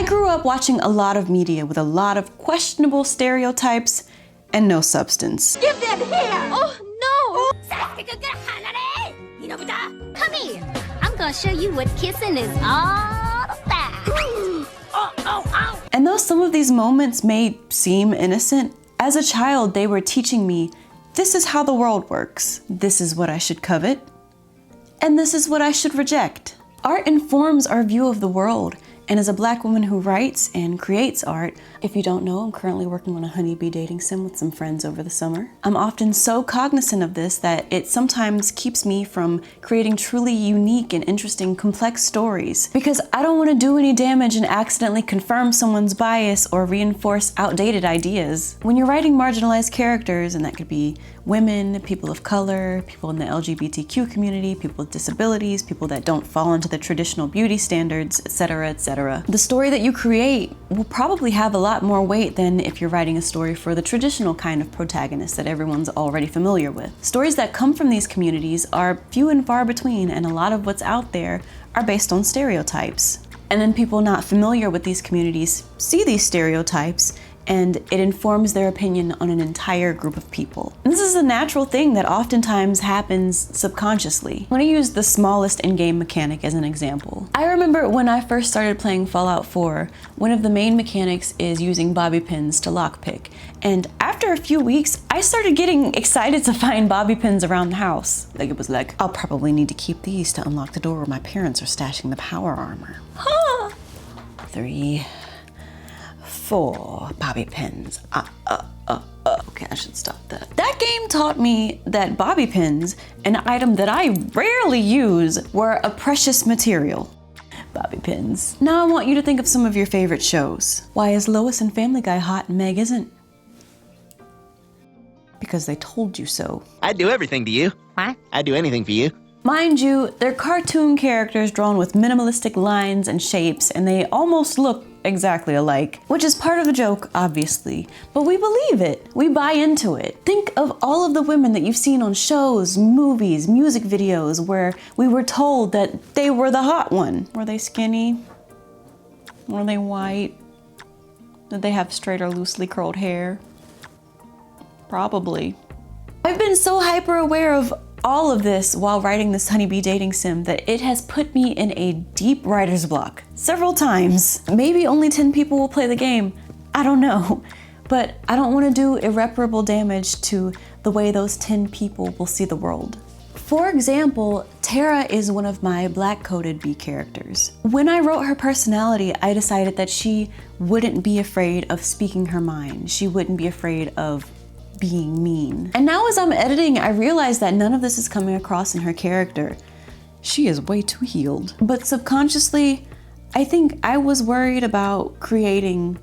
grew up watching a lot of media with a lot of questionable stereotypes and no substance. Give them here! Oh, no! Come here. I'm gonna show you what kissing is all about. And though some of these moments may seem innocent, as a child they were teaching me, this is how the world works. This is what I should covet, and this is what I should reject. Art informs our view of the world, and as a Black woman who writes and creates art, if you don't know, I'm currently working on a honeybee dating sim with some friends over the summer. I'm often so cognizant of this that it sometimes keeps me from creating truly unique and interesting complex stories, because I don't want to do any damage and accidentally confirm someone's bias or reinforce outdated ideas. When you're writing marginalized characters, and that could be women, people of color, people in the LGBTQ community, people with disabilities, people that don't fall into the traditional beauty standards, etc., etc., the story that you create will probably have a lot more weight than if you're writing a story for the traditional kind of protagonist that everyone's already familiar with. Stories that come from these communities are few and far between, and a lot of what's out there are based on stereotypes. And then people not familiar with these communities see these stereotypes, and it informs their opinion on an entire group of people. And this is a natural thing that oftentimes happens subconsciously. I'm gonna use the smallest in-game mechanic as an example. I remember when I first started playing Fallout 4, one of the main mechanics is using bobby pins to lockpick. And after a few weeks, I started getting excited to find bobby pins around the house. Like, it was like, I'll probably need to keep these to unlock the door where my parents are stashing the power armor. Huh! 3, 4 bobby pins. Okay, I should stop that. That game taught me that bobby pins, an item that I rarely use, were a precious material. Bobby pins. Now I want you to think of some of your favorite shows. Why is Lois and Family Guy hot and Meg isn't? Because they told you so. I'd do everything to you. What? I'd do anything for you. Mind you, they're cartoon characters drawn with minimalistic lines and shapes, and they almost look exactly alike, which is part of the joke, obviously, but we believe it. We buy into it. Think of all of the women that you've seen on shows, movies, music videos where we were told that they were the hot one. Were they skinny? Were they white? Did they have straight or loosely curled hair? Probably. I've been so hyper aware of all of this while writing this honeybee dating sim that it has put me in a deep writer's block several times. Maybe only 10 people will play the game, I don't know, but I don't want to do irreparable damage to the way those 10 people will see the world. For example, Tara is one of my Black-coded B characters. When I wrote her personality, I decided that she wouldn't be afraid of speaking her mind. She wouldn't be afraid of being mean. And now as I'm editing, I realize that none of this is coming across in her character. She is way too healed. But subconsciously, I think I was worried about creating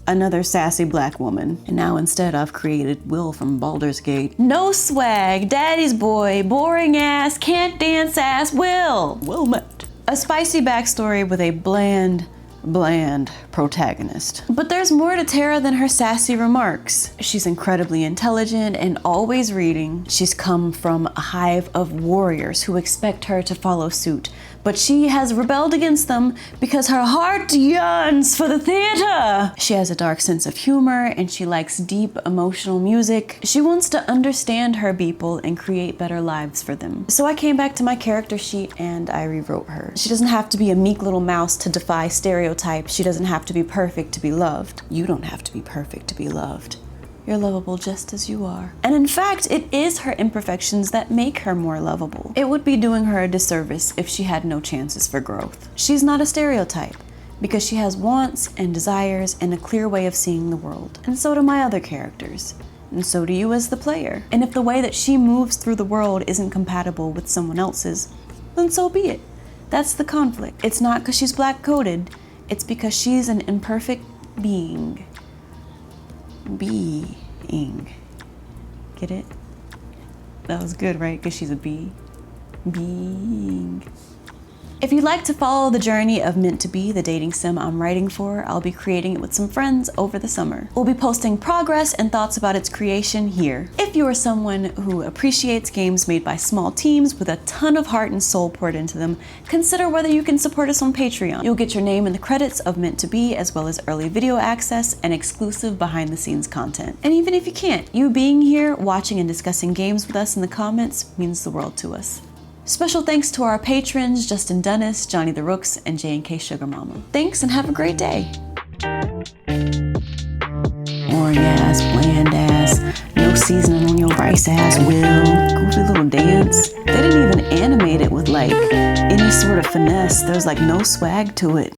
another sassy Black woman. And now instead I've created Wyll from Baldur's Gate. No swag, daddy's boy, boring ass, can't dance ass Wyll. Well met. A spicy backstory with a bland protagonist. But there's more to Tara than her sassy remarks. She's incredibly intelligent and always reading. She's come from a hive of warriors who expect her to follow suit, but she has rebelled against them because her heart yearns for the theater. She has a dark sense of humor and she likes deep emotional music. She wants to understand her people and create better lives for them. So I came back to my character sheet and I rewrote her. She doesn't have to be a meek little mouse to defy stereotypes. She doesn't have to be perfect to be loved. You don't have to be perfect to be loved. You're lovable just as you are. And in fact, it is her imperfections that make her more lovable. It would be doing her a disservice if she had no chances for growth. She's not a stereotype because she has wants and desires and a clear way of seeing the world. And so do my other characters. And so do you as the player. And if the way that she moves through the world isn't compatible with someone else's, then so be it. That's the conflict. It's not because she's Black-coded. It's because she's an imperfect being. Being. Get it? That was good, right? Because she's a bee. Being. If you'd like to follow the journey of Meant to Be, the dating sim I'm writing for, I'll be creating it with some friends over the summer. We'll be posting progress and thoughts about its creation here. If you are someone who appreciates games made by small teams with a ton of heart and soul poured into them, consider whether you can support us on Patreon. You'll get your name in the credits of Meant to Be, as well as early video access and exclusive behind the scenes content. And even if you can't, you being here, watching and discussing games with us in the comments means the world to us. Special thanks to our patrons, Justin Dennis, Johnny the Rooks, and J&K Sugar Mama. Thanks and have a great day. Boring ass, bland ass, no seasoning on your rice ass, Wyll. Goofy little dance. They didn't even animate it with like any sort of finesse. There's like no swag to it.